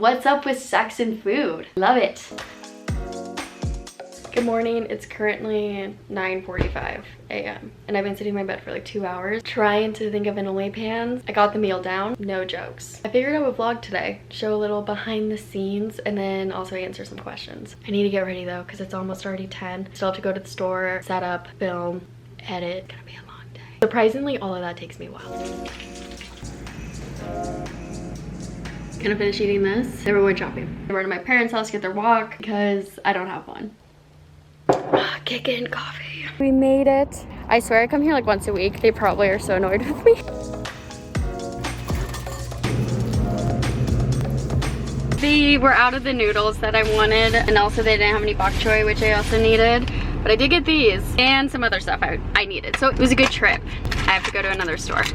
What's up with sex and food? Love it. Good morning, it's currently 9:45 a.m. and I've been sitting in my bed for like 2 hours trying to think of an OnlyPans. I got the meal down, no jokes. I figured I would vlog today, show a little behind the scenes and then also answer some questions. I need to get ready though because it's almost already 10. Still have to go to the store, set up, film, edit. It's gonna be a long day. Surprisingly, all of that takes me a while. Gonna finish eating this. Then we're going shopping. We're to my parents' house, get their walk because I don't have one. Kick in coffee. We made it. I swear I come here like once a week. They probably are so annoyed with me. They were out of the noodles that I wanted, and also they didn't have any bok choy, which I also needed. But I did get these and some other stuff I needed. So it was a good trip. I have to go to another store.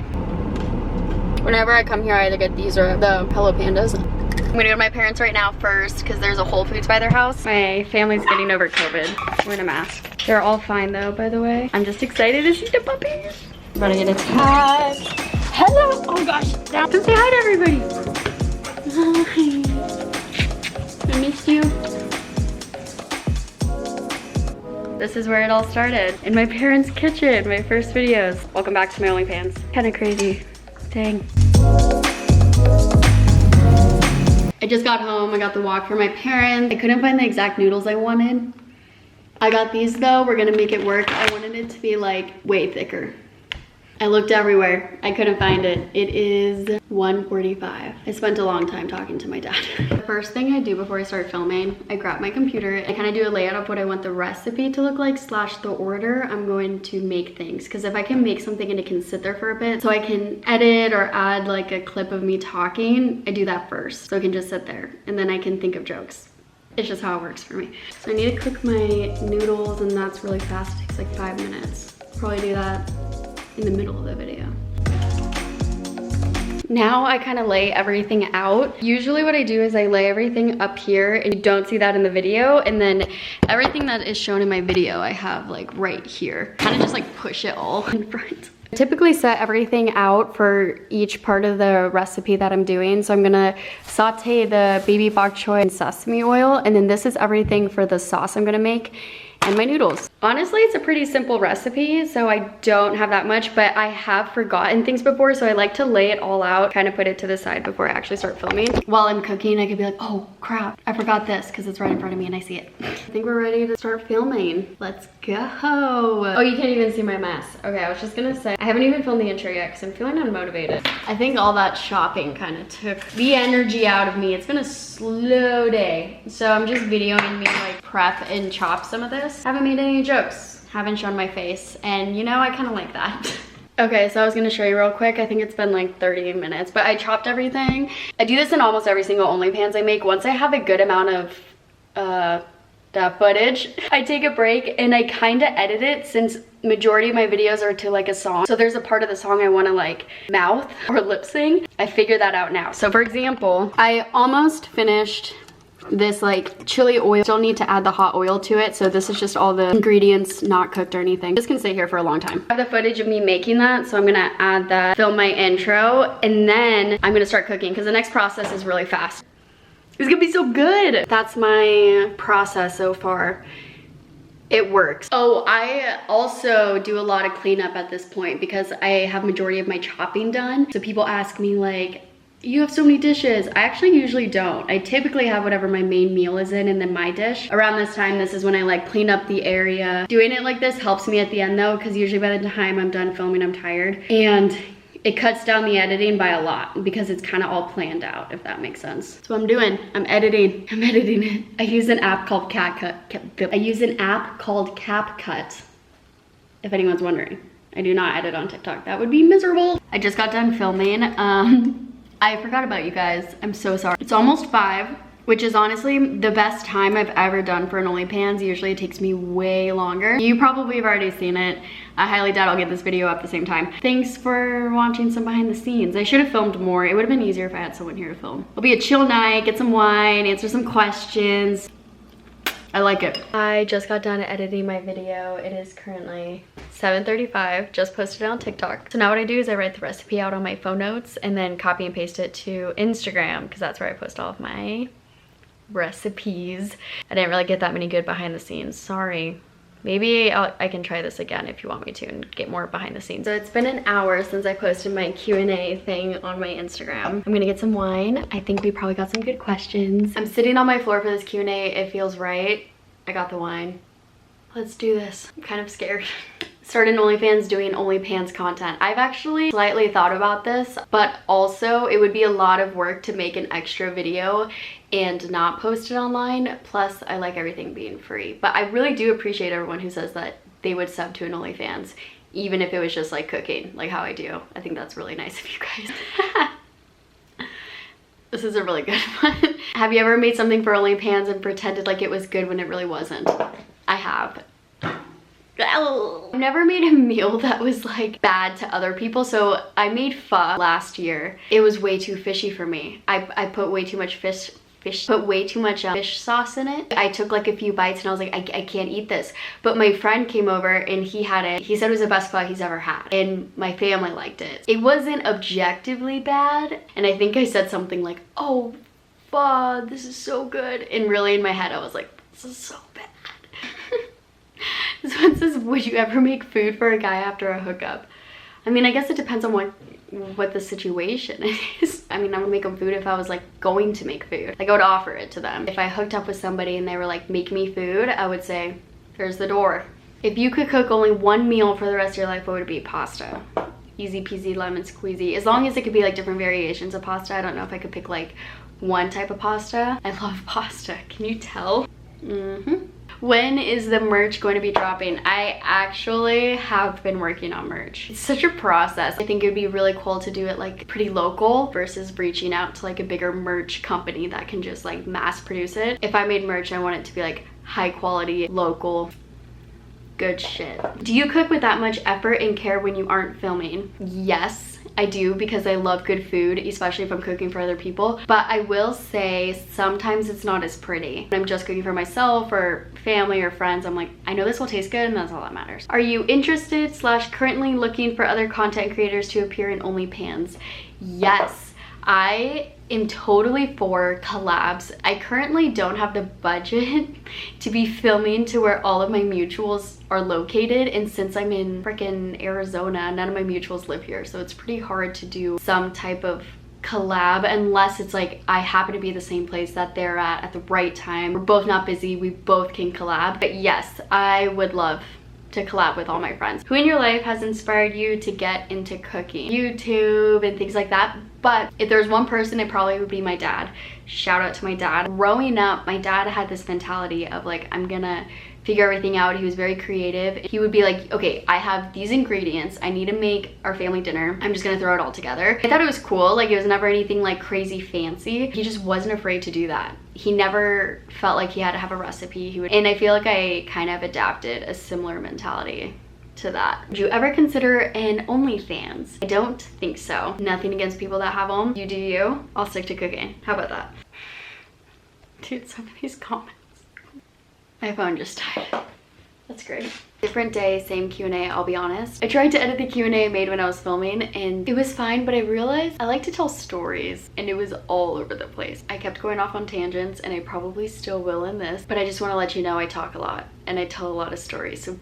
Whenever I come here, I either get these or the Hello Pandas. I'm gonna go to my parents right now first because there's a Whole Foods by their house. My family's getting over COVID. We're in a mask. They're all fine though, by the way. I'm just excited to see the puppies. I'm about to get attacked. Hello! Oh gosh, down. Come say hi to everybody. Hi. I missed you. This is where it all started. In my parents' kitchen, my first videos. Welcome back to my OnlyPans. Kinda crazy. Dang. I just got home, I got the walk for my parents. I couldn't find the exact noodles I wanted. I got these though, we're gonna make it work. I wanted it to be like way thicker. I looked everywhere, I couldn't find it. It is 1:45. I spent a long time talking to my dad. The first thing I do before I start filming, I grab my computer. I kind of do a layout of what I want the recipe to look like / the order I'm going to make things. Because if I can make something and it can sit there for a bit, so I can edit or add like a clip of me talking, I do that first. So it can just sit there and then I can think of jokes. It's just how it works for me. So I need to cook my noodles and that's really fast. It takes like 5 minutes. Probably do that in the middle of the video. Now I kind of lay everything out. Usually what I do is I lay everything up here and you don't see that in the video, and then everything that is shown in my video I have like right here. Kind of just like push it all in front. I typically set everything out for each part of the recipe that I'm doing. So I'm gonna saute the baby bok choy in sesame oil, and then this is everything for the sauce I'm gonna make and my noodles. Honestly, it's a pretty simple recipe, so I don't have that much, but I have forgotten things before, so I like to lay it all out, kind of put it to the side before I actually start filming. While I'm cooking, I could be like, oh crap, I forgot this, because it's right in front of me and I see it. I think we're ready to start filming. Let's go. Oh, you can't even see my mess. Okay, I was just gonna say, I haven't even filmed the intro yet because I'm feeling unmotivated. I think all that shopping kind of took the energy out of me. It's been a slow day, so I'm just videoing me like prep and chop some of this. Haven't made any jokes, haven't shown my face, and you know, I kind of like that. Okay, so I was gonna show you real quick. I think it's been like 30 minutes, but I chopped everything. I do this in almost every single OnlyPans I make. Once I have a good amount of that footage, I take a break and I kind of edit it, since majority of my videos are to like a song. So there's a part of the song I want to like mouth or lip sync. I figure that out now. So for example, I almost finished this like chili oil. Still need to add the hot oil to it, so this is just all the ingredients, not cooked or anything. This can stay here for a long time. I have the footage of me making that, so I'm gonna add that, film my intro, and then I'm gonna start cooking because the next process is really fast. It's gonna be so good. That's my process so far. It works. Oh, I also do a lot of cleanup at this point because I have majority of my chopping done. So people ask me like, you have so many dishes. I actually usually don't. I typically have whatever my main meal is in and then my dish. Around this time, this is when I like clean up the area. Doing it like this helps me at the end though, because usually by the time I'm done filming, I'm tired. And it cuts down the editing by a lot because it's kind of all planned out, if that makes sense. That's what I'm doing. I'm editing it. I use an app called CapCut. If anyone's wondering. I do not edit on TikTok. That would be miserable. I just got done filming. I forgot about you guys. I'm so sorry. It's almost 5, which is honestly the best time I've ever done for an OnlyPans. Usually it takes me way longer. You probably have already seen it. I highly doubt I'll get this video up at the same time. Thanks for watching some behind the scenes. I should have filmed more. It would have been easier if I had someone here to film. It'll be a chill night, get some wine, answer some questions. I like it. I just got done editing my video. It is currently 7:35, just posted it on TikTok. So now what I do is I write the recipe out on my phone notes and then copy and paste it to Instagram because that's where I post all of my recipes. I didn't really get that many good behind the scenes, sorry. Maybe I can try this again if you want me to and get more behind the scenes. So it's been an hour since I posted my Q&A thing on my Instagram. I'm gonna get some wine. I think we probably got some good questions. I'm sitting on my floor for this Q&A. It feels right. I got the wine. Let's do this. I'm kind of scared. Started OnlyFans doing OnlyPans content. I've actually slightly thought about this, but also it would be a lot of work to make an extra video and not post it online. Plus, I like everything being free. But I really do appreciate everyone who says that they would sub to an OnlyFans, even if it was just like cooking, like how I do. I think that's really nice of you guys. This is a really good one. Have you ever made something for OnlyPans and pretended like it was good when it really wasn't? I have. I've never made a meal that was like bad to other people. So I made pho last year. It was way too fishy for me. I put way too much fish sauce in it. I took like a few bites and I was like, I can't eat this. But my friend came over and he had it. He said it was the best pho he's ever had. And my family liked it. It wasn't objectively bad. And I think I said something like, oh, pho, this is so good. And really in my head, I was like, this is so bad. This one says, would you ever make food for a guy after a hookup? I mean, I guess it depends on what the situation is. I mean, I would make them food if I was like going to make food. Like I would offer it to them. If I hooked up with somebody and they were like, make me food, I would say, there's the door. If you could cook only one meal for the rest of your life, what would it be? Pasta. Easy peasy lemon squeezy. As long as it could be like different variations of pasta. I don't know if I could pick like one type of pasta. I love pasta. Can you tell? When is the merch going to be dropping? I actually have been working on merch. It's such a process. I think it would be really cool to do it like pretty local versus reaching out to like a bigger merch company that can just like mass produce it. If I made merch, I want it to be like high quality, local, good shit. Do you cook with that much effort and care when you aren't filming? Yes, I do, because I love good food, especially if I'm cooking for other people. But I will say sometimes it's not as pretty. When I'm just cooking for myself or family or friends, I'm like, I know this will taste good and that's all that matters. Are you interested / currently looking for other content creators to appear in OnlyPans? Yes, I am totally for collabs. I currently don't have the budget to be filming to where all of my mutuals are located, and since I'm in freaking Arizona, none of my mutuals live here, so it's pretty hard to do some type of collab unless it's like I happen to be the same place that they're at the right time. We're both not busy, we both can collab. But yes, I would love to collab with all my friends. Who in your life has inspired you to get into cooking? YouTube and things like that. But if there's one person, it probably would be my dad. Shout out to my dad. Growing up, my dad had this mentality of like, I'm gonna figure everything out. He was very creative. He would be like, okay, I have these ingredients. I need to make our family dinner. I'm just gonna throw it all together. I thought it was cool. Like it was never anything like crazy fancy. He just wasn't afraid to do that. He never felt like he had to have a recipe. And I feel like I kind of adapted a similar mentality to that. Would you ever consider an OnlyFans? I don't think so. Nothing against people that have them. You do you. I'll stick to cooking. How about that? Dude, some of these comments. My phone just died. That's great. Different day, same Q&A, I'll be honest. I tried to edit the Q&A I made when I was filming and it was fine, but I realized I like to tell stories and it was all over the place. I kept going off on tangents and I probably still will in this, but I just want to let you know I talk a lot and I tell a lot of stories, so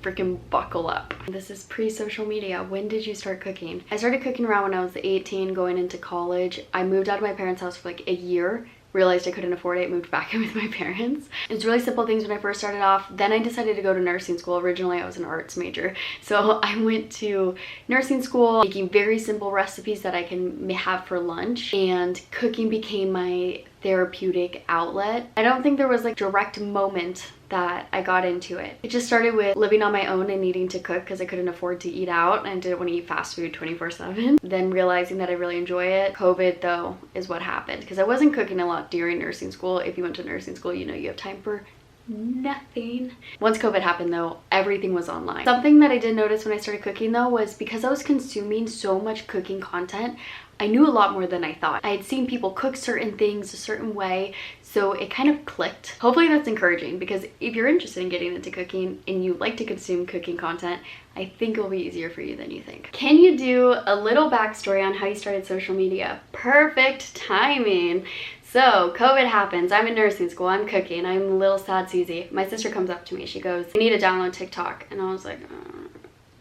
freaking buckle up. This is pre-social media. When did you start cooking? I started cooking around when I was 18, going into college. I moved out of my parents' house for like a year, realized I couldn't afford it, moved back in with my parents. It's really simple things when I first started off. Then I decided to go to nursing school. Originally I was an arts major, so I went to nursing school making very simple recipes that I can have for lunch, and cooking became my therapeutic outlet. I don't think there was like direct moment that I got into it. It just started with living on my own and needing to cook because I couldn't afford to eat out and I didn't want to eat fast food 24/7. Then realizing that I really enjoy it. COVID though is what happened because I wasn't cooking a lot during nursing school. If you went to nursing school, you know you have time for nothing. Once COVID happened though, everything was online. Something that I did notice when I started cooking though was because I was consuming so much cooking content, I knew a lot more than I thought. I had seen people cook certain things a certain way, So it kind of clicked. Hopefully that's encouraging, because if you're interested in getting into cooking and you like to consume cooking content, I think it'll be easier for you than you think. Can you do a little backstory on how you started social media? Perfect timing. So COVID happens, I'm in nursing school, I'm cooking, I'm little sad Susie. My sister comes up to me, she goes, "You need to download TikTok." And I was like,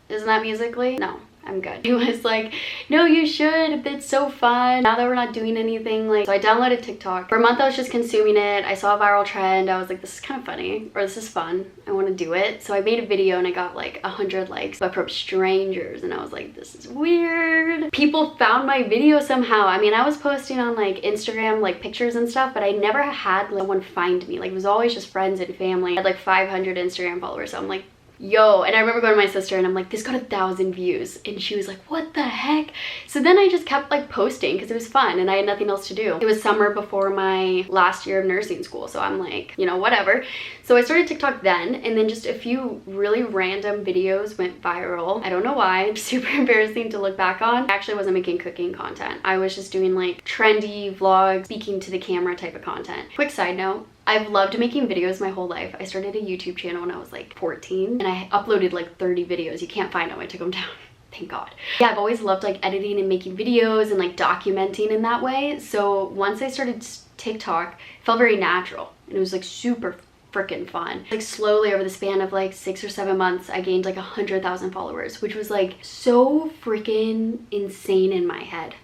isn't that Musical.ly? No, I'm good. He was like, "No, you should, it's so fun now that we're not doing anything." Like, so I downloaded TikTok. For a month I was just consuming it. I saw a viral trend, I was like, this is kind of funny, or this is fun, I want to do it. So I made a video and I got like 100 likes, but from strangers, and I was like, this is weird. People found my video somehow. I mean, I was posting on like Instagram, like pictures and stuff, but I never had like someone find me. Like, it was always just friends and family. I had like 500 Instagram followers, so I'm like, yo. And I remember going to my sister and I'm like, this got 1,000 views, and she was like, what the heck? So then I just kept like posting because it was fun and I had nothing else to do. It was summer before my last year of nursing school, so I'm like, you know, whatever. So I started TikTok then, and then just a few really random videos went viral. I don't know why. Super embarrassing to look back on. I actually wasn't making cooking content. I was just doing like trendy vlogs, speaking to the camera type of content. Quick side note, I've loved making videos my whole life. I started a YouTube channel when I was like 14, and I uploaded like 30 videos. You can't find them, I took them down. Thank God. Yeah, I've always loved like editing and making videos and like documenting in that way. So once I started TikTok, it felt very natural, and it was like super freaking fun. Like slowly over the span of like 6 or 7 months, I gained like 100,000 followers, which was like so freaking insane in my head.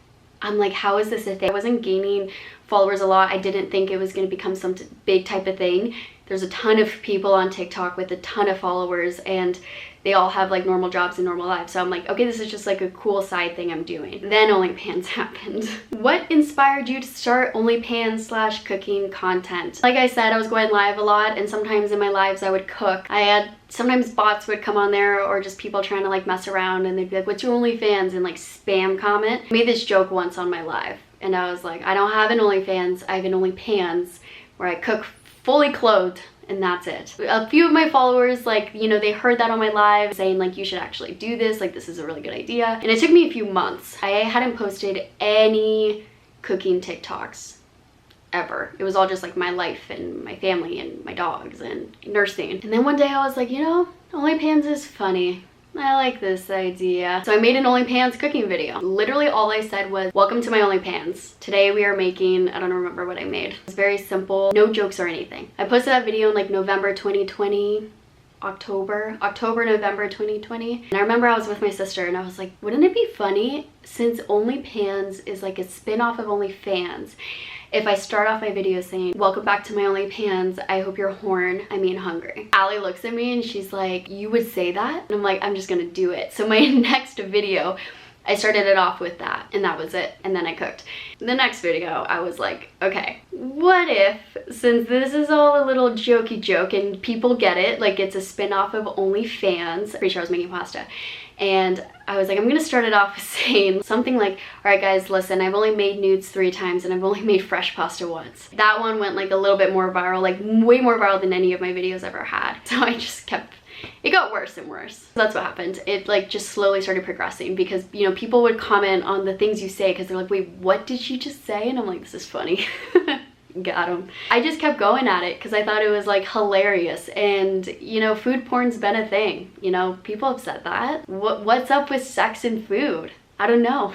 I'm like, how is this a thing? I wasn't gaining followers a lot. I didn't think it was going to become some big type of thing. There's a ton of people on TikTok with a ton of followers, and they all have like normal jobs and normal lives. So I'm like, okay, this is just like a cool side thing I'm doing. Then OnlyPans happened. What inspired you to start OnlyPans / cooking content? Like I said, I was going live a lot, and sometimes in my lives I would cook. Sometimes bots would come on there, or just people trying to like mess around, and they'd be like, what's your OnlyFans? And like spam comment. I made this joke once on my live, and I was like, I don't have an OnlyFans, I have an OnlyPans, where I cook fully clothed, and that's it. A few of my followers, like, you know, they heard that on my live saying like, you should actually do this, like this is a really good idea. And it took me a few months. I hadn't posted any cooking TikToks ever. It was all just like my life and my family and my dogs and nursing. And then one day I was like, you know, OnlyPans is funny. I like this idea. So I made an OnlyPans cooking video. Literally all I said was, welcome to my OnlyPans. Today we are making, I don't remember what I made. It's very simple, no jokes or anything. I posted that video in like November 2020, October, November 2020. And I remember I was with my sister and I was like, wouldn't it be funny, since OnlyPans is like a spin-off of OnlyFans, if I start off my video saying, welcome back to my OnlyPans, I hope you're hungry. Allie looks at me and she's like, you would say that? And I'm like, I'm just gonna do it. So my next video, I started it off with that, and that was it. And then I cooked. The next video, I was like, okay, what if, since this is all a little jokey joke and people get it, like it's a spin-off of OnlyFans. Pretty sure I was making pasta. And I was like, I'm gonna start it off with saying something like, all right guys, listen, I've only made nudes 3 times and I've only made fresh pasta once. That one went like a little bit more viral, like way more viral than any of my videos ever had. So I just kept, it got worse and worse. That's what happened. It like just slowly started progressing, because, you know, people would comment on the things you say because they're like, wait, what did she just say? And I'm like, this is funny. Got him. I just kept going at it because I thought it was like hilarious, and you know, food porn's been a thing. You know, people have said that. What's up with sex and food? I don't know,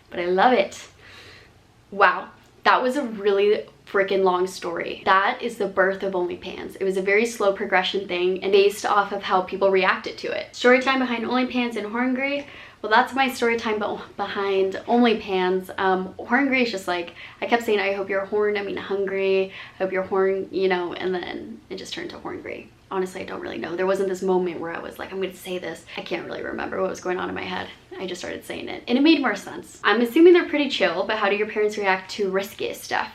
but I love it. Wow, that was a really freaking long story. That is the birth of OnlyPans. It was a very slow progression thing, and based off of how people reacted to it. Story time behind OnlyPans and Hungry. Well, that's my story time behind OnlyPans. Hungry is just like, I kept saying, I hope you're hungry. I hope you're horn, you know, and then it just turned to Hungry. Honestly, I don't really know. There wasn't this moment where I was like, I'm gonna say this. I can't really remember what was going on in my head. I just started saying it, and it made more sense. I'm assuming they're pretty chill, but how do your parents react to risky stuff?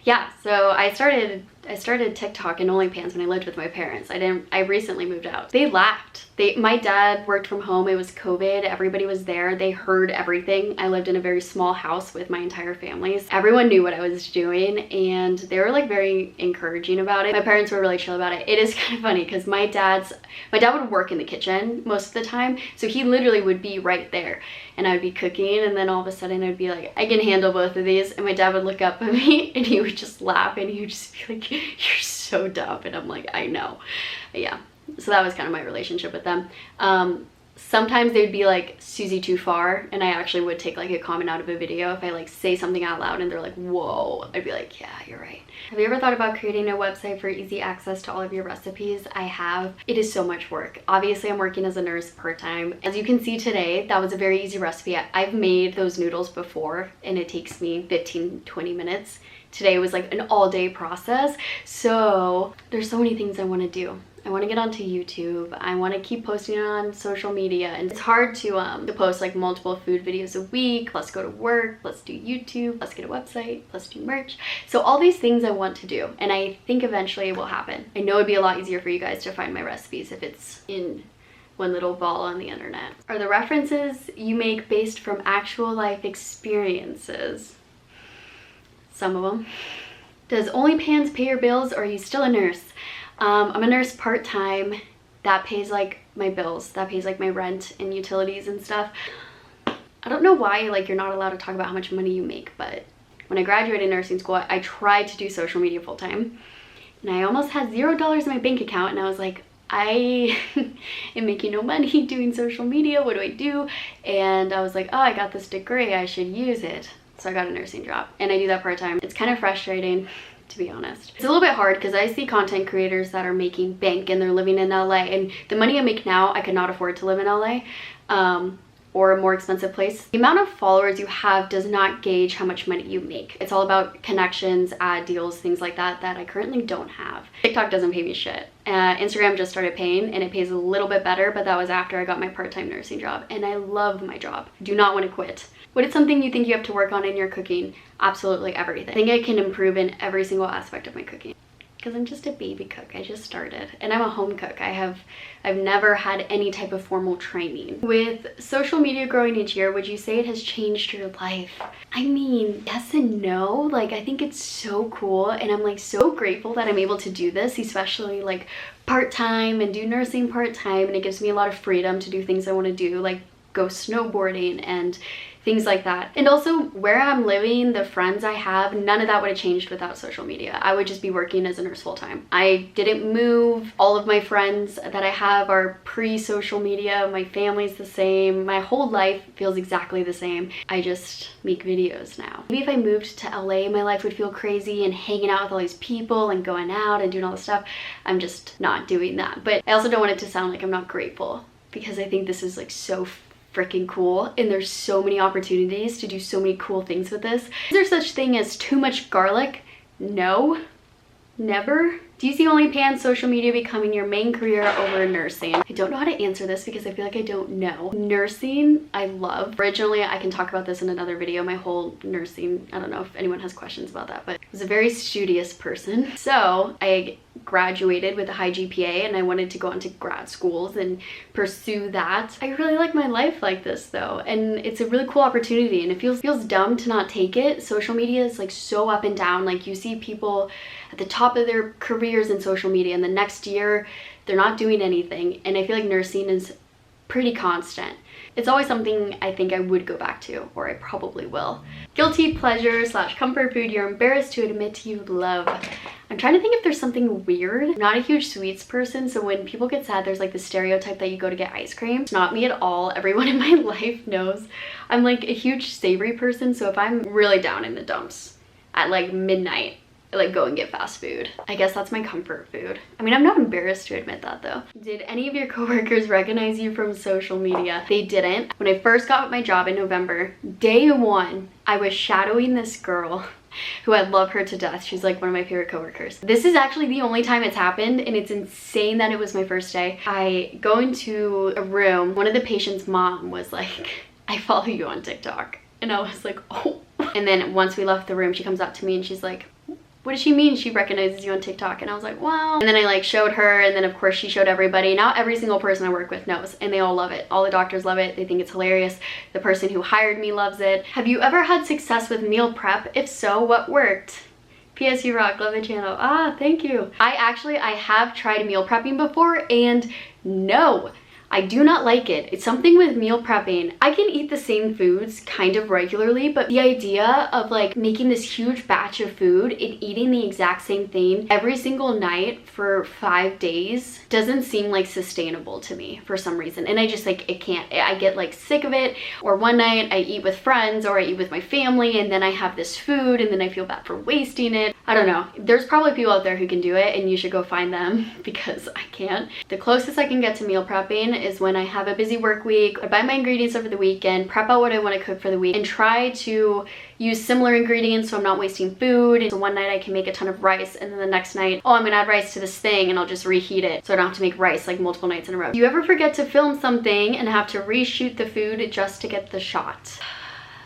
Yeah, so I started I started TikTok and OnlyPans when I lived with my parents. I recently moved out. They laughed. My dad worked from home. It was COVID. Everybody was there. They heard everything. I lived in a very small house with my entire family. Everyone knew what I was doing and they were like very encouraging about it. My parents were really chill about it. It is kind of funny because my dad would work in the kitchen most of the time. So he literally would be right there and I would be cooking and then all of a sudden I'd be like, I can handle both of these. And my dad would look up at me and he would just laugh and he would just be like, you're so dumb. And I'm like, I know. But yeah. So that was kind of my relationship with them. Sometimes they'd be like, Susie, too far. And I actually would take like a comment out of a video if I like say something out loud and they're like, whoa. I'd be like, yeah, you're right. Have you ever thought about creating a website for easy access to all of your recipes? I have. It is so much work. Obviously, I'm working as a nurse part-time. As you can see today, that was a very easy recipe. I've made those noodles before and it takes me 15-20 minutes. Today was like an all-day process. So there's so many things I want to do. I want to get onto YouTube. I want to keep posting on social media, and it's hard to post like multiple food videos a week, plus go to work, plus do YouTube, plus get a website, plus do merch. So all these things I want to do, and I think eventually it will happen. I know it'd be a lot easier for you guys to find my recipes if it's in one little ball on the internet. Are the references you make based from actual life experiences? Some of them. Does OnlyPans pay your bills, or are you still a nurse? I'm a nurse part-time. That pays like my bills. That pays like my rent and utilities and stuff. I don't know why like you're not allowed to talk about how much money you make, but when I graduated nursing school, I tried to do social media full-time and I almost had $0 in my bank account and I was like, I am making no money doing social media. What do I do? And I was like, oh, I got this degree. I should use it. So I got a nursing job and I do that part-time. It's kind of frustrating, to be honest. It's a little bit hard because I see content creators that are making bank and they're living in LA, and the money I make now, I could not afford to live in LA or a more expensive place. The amount of followers you have does not gauge how much money you make. It's all about connections, ad deals, things like that that I currently don't have. TikTok doesn't pay me shit. Instagram just started paying and it pays a little bit better, but that was after I got my part-time nursing job and I love my job. Do not want to quit. What is something you think you have to work on in your cooking? Absolutely everything. I think I can improve in every single aspect of my cooking because I'm just a baby cook. I just started and I'm a home cook. I've never had any type of formal training. With social media growing each year, would you say it has changed your life? I mean, yes and no. Like, I think it's so cool and I'm like so grateful that I'm able to do this, especially like part-time and do nursing part-time, and it gives me a lot of freedom to do things I want to do, like go snowboarding and things like that. And also where I'm living, the friends I have, none of that would have changed without social media. I would just be working as a nurse full-time. I didn't move. All of my friends that I have are pre-social media. My family's the same. My whole life feels exactly the same. I just make videos now. Maybe if I moved to LA, my life would feel crazy and hanging out with all these people and going out and doing all this stuff. I'm just not doing that. But I also don't want it to sound like I'm not grateful, because I think this is like so freaking cool and there's so many opportunities to do so many cool things with this. Is there such thing as too much garlic? No, never. Do you see OnlyPans social media becoming your main career over nursing? I don't know how to answer this because I feel like I don't know. Nursing, I love. Originally, I can talk about this in another video, my whole nursing. I don't know if anyone has questions about that, but I was a very studious person. So I graduated with a high GPA and I wanted to go on to grad schools and pursue that. I really like my life like this though, and it's a really cool opportunity and it feels dumb to not take it. Social media is like so up and down. Like you see people at the top of their careers in social media and the next year they're not doing anything, and I feel like nursing is pretty constant. It's always something I think I would go back to, or I probably will. Guilty pleasure / comfort food you're embarrassed to admit you love. I'm trying to think if there's something weird. I'm not a huge sweets person, so when people get sad, there's like the stereotype that you go to get ice cream. It's not me at all. Everyone in my life knows I'm like a huge savory person, so if I'm really down in the dumps at like midnight, I like go and get fast food. I guess that's my comfort food. I mean, I'm not embarrassed to admit that though. Did any of your coworkers recognize you from social media? They didn't. When I first got my job in November, day one, I was shadowing this girl who I love her to death. She's like one of my favorite coworkers. This is actually the only time it's happened, and it's insane that it was my first day. I go into a room. One of the patient's mom was like, I follow you on TikTok. And I was like, oh. And then once we left the room, she comes up to me and she's like, what does she mean she recognizes you on TikTok? And I was like, well, and then I like showed her, and then of course she showed everybody. Now every single person I work with knows, and they all love it. All the doctors love it. They think it's hilarious. The person who hired me loves it. Have you ever had success with meal prep? If so, what worked? PS, you rock, love the channel. Ah, thank you. I have tried meal prepping before, and no, I do not like it. It's something with meal prepping. I can eat the same foods kind of regularly, but the idea of like making this huge batch of food and eating the exact same thing every single night for 5 days doesn't seem like sustainable to me for some reason. And I just like, it can't, I get like sick of it. Or one night I eat with friends or I eat with my family, and then I have this food and then I feel bad for wasting it. I don't know. There's probably people out there who can do it, and you should go find them because I can't. The closest I can get to meal prepping is when I have a busy work week. I buy my ingredients over the weekend, prep out what I want to cook for the week, and try to use similar ingredients so I'm not wasting food. And so one night I can make a ton of rice, and then the next night, oh, I'm gonna add rice to this thing, and I'll just reheat it so I don't have to make rice like multiple nights in a row. Do you ever forget to film something and have to reshoot the food just to get the shot?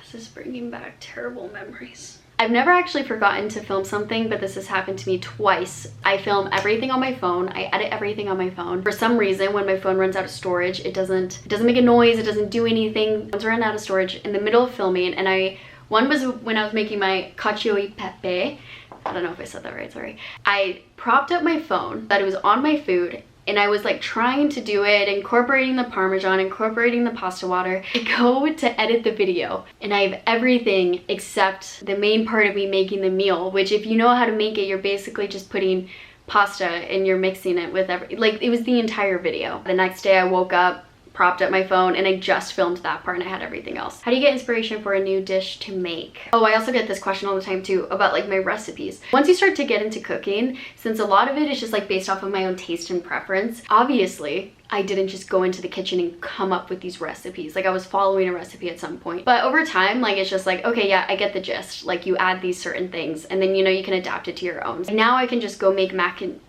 This is bringing back terrible memories. I've never actually forgotten to film something, but this has happened to me twice. I film everything on my phone. I edit everything on my phone. For some reason, when my phone runs out of storage, it doesn't make a noise. It doesn't do anything. Phones run out of storage in the middle of filming, and one was when I was making my cacio e pepe. I don't know if I said that right, sorry. I propped up my phone that it was on my food, and I was like trying to do it, incorporating the Parmesan, incorporating the pasta water. I go to edit the video, and I have everything except the main part of me making the meal, which if you know how to make it, you're basically just putting pasta and you're mixing it with like it was the entire video. The next day I woke up, propped up my phone, and I just filmed that part and I had everything else. How do you get inspiration for a new dish to make? Oh, I also get this question all the time too about like my recipes. Once you start to get into cooking, since a lot of it is just like based off of my own taste and preference, obviously I didn't just go into the kitchen and come up with these recipes. Like I was following a recipe at some point. But over time, like it's just like, okay, yeah, I get the gist. Like you add these certain things and then, you know, you can adapt it to your own. Now I can just go make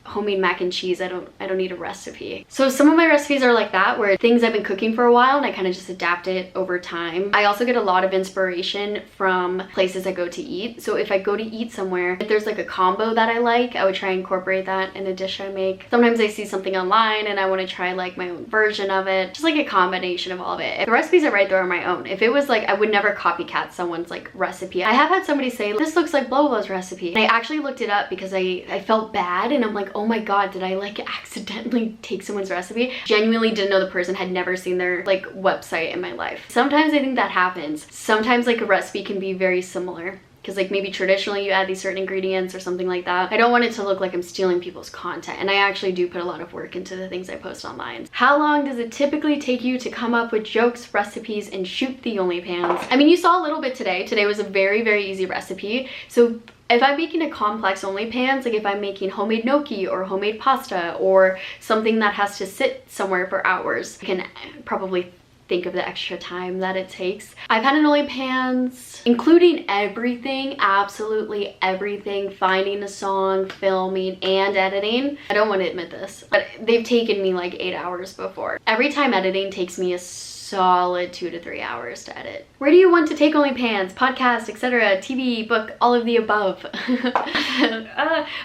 homemade mac and cheese. I don't need a recipe. So some of my recipes are like that, where things I've been cooking for a while and I kind of just adapt it over time. I also get a lot of inspiration from places I go to eat. So if I go to eat somewhere, if there's like a combo that I like, I would try and incorporate that in a dish I make. Sometimes I see something online and I want to try like my own version of it, just like a combination of all of it. If the recipes I write though are my own. If it was like, I would never copycat someone's like recipe. I have had somebody say, this looks like blah blah's recipe. And I actually looked it up because I felt bad, and I'm like, oh my god, did I like accidentally take someone's recipe? Genuinely didn't know the person, had never seen their like website in my life. Sometimes I think that happens. Sometimes like a recipe can be very similar, because like maybe traditionally you add these certain ingredients or something like that. I don't want it to look like I'm stealing people's content, and I actually do put a lot of work into the things I post online. How long does it typically take you to come up with jokes, recipes, and shoot the OnlyPans? I mean, you saw a little bit today. Today was a very, very easy recipe. So if I'm making a complex OnlyPans, like if I'm making homemade gnocchi or homemade pasta or something that has to sit somewhere for hours, I can probably think of the extra time that it takes. I've had an OnlyPans, including everything, absolutely everything, finding a song, filming, and editing. I don't want to admit this, but they've taken me like 8 hours before. Every time editing takes me a solid 2 to 3 hours to edit. Where do you want to take OnlyPans, podcast, etc., TV, book, all of the above?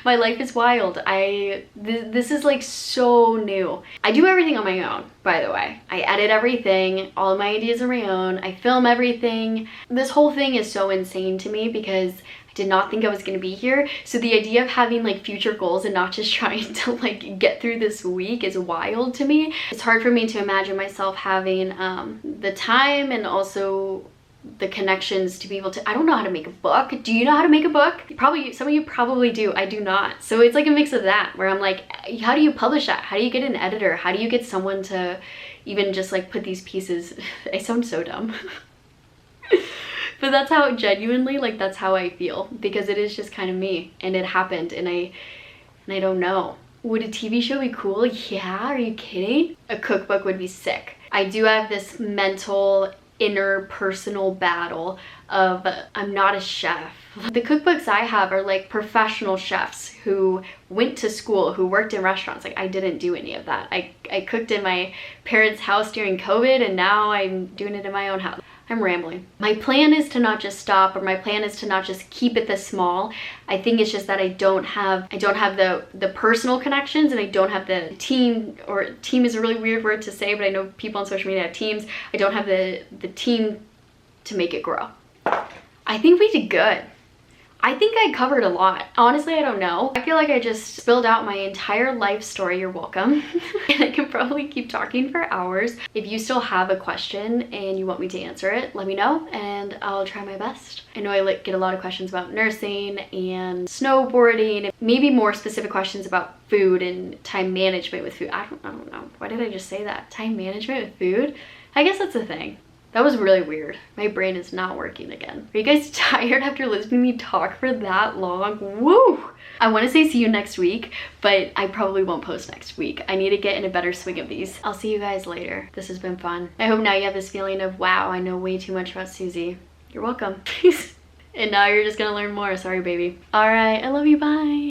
My life is wild. This is like so new. I do everything on my own, by the way. I edit everything, all of my ideas are my own. I film everything. This whole thing is so insane to me because I did not think I was going to be here. So the idea of having like future goals and not just trying to like get through this week is wild to me. It's hard for me to imagine myself having the time and also the connections to be able to, I don't know how to make a book. Do you know how to make a book? Probably, some of you probably do. I do not. So it's like a mix of that, where I'm like, how do you publish that? How do you get an editor? How do you get someone to even just like put these pieces? I sound so dumb. But that's how, genuinely, like that's how I feel, because it is just kind of me, and it happened, and I don't know. Would a TV show be cool? Yeah, are you kidding? A cookbook would be sick. I do have this mental interpersonal battle of I'm not a chef. The cookbooks I have are like professional chefs who went to school, who worked in restaurants. Like I didn't do any of that. I cooked in my parents' house during COVID, and now I'm doing it in my own house. I'm rambling. My plan is to not just stop, or my plan is to not just keep it this small. I think it's just that I don't have the personal connections, and I don't have the team, or team is a really weird word to say, but I know people on social media have teams. I don't have the team to make it grow. I think we did good. I think I covered a lot. Honestly, I don't know. I feel like I just spilled out my entire life story. You're welcome. And I can probably keep talking for hours. If you still have a question and you want me to answer it, let me know and I'll try my best. I know I get a lot of questions about nursing and snowboarding, and maybe more specific questions about food and time management with food. I don't know. Why did I just say that? Time management with food? I guess that's a thing. That was really weird. My brain is not working again. Are you guys tired after listening to me talk for that long? Woo! I want to say see you next week, but I probably won't post next week. I need to get in a better swing of these. I'll see you guys later. This has been fun. I hope now you have this feeling of, wow, I know way too much about Susie. You're welcome. And now you're just gonna learn more. Sorry, baby. All right, I love you, bye.